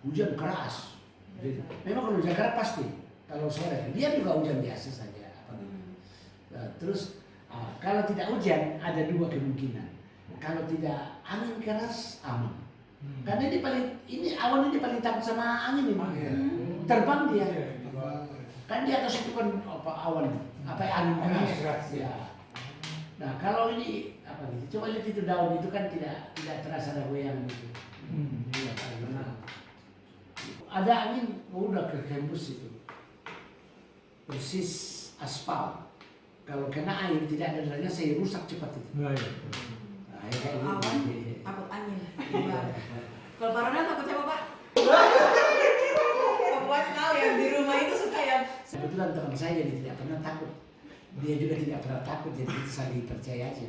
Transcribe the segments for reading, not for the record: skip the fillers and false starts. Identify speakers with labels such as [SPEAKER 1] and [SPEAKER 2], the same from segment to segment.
[SPEAKER 1] Hujan keras. Jadi, memang kalau hujan keras pasti. Kalau sore, dia juga hujan biasa saja. Terus kalau tidak hujan ada dua kemungkinan. Kalau tidak angin keras aman. Karena ini awan ini paling takut sama angin ini. Terbang dia. Kan di atas itu kan awan, angin keras. Ya. Nah kalau ini coba lihat itu daun itu kan tidak terasa ada goyang gitu. Ada angin udah ke kampus itu. Persis aspal. Kalau kena air tidak ada deranya saya rusak cepat itu.
[SPEAKER 2] Awan takut angin. Kalau Pak Ronald takut siapa Pak? Buat tahu yang di rumah itu suka yang.
[SPEAKER 1] Kebetulan teman saya jadi tidak pernah takut. Dia juga tidak pernah takut, jadi kita saling percaya aja.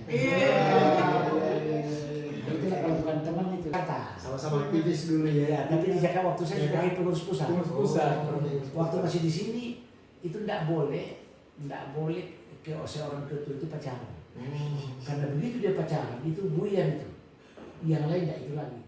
[SPEAKER 1] Itulah kalau bukan teman itu kata.
[SPEAKER 3] Sama-sama aktivis dulu ya.
[SPEAKER 1] Tapi di Jakarta waktu saya sebagai pengurus pusat. Waktu masih di sini itu tidak boleh ke seorang ketua itu pacaran. Karena begitu dia pacaran itu buyan itu. Yang lain tidak itu lagi.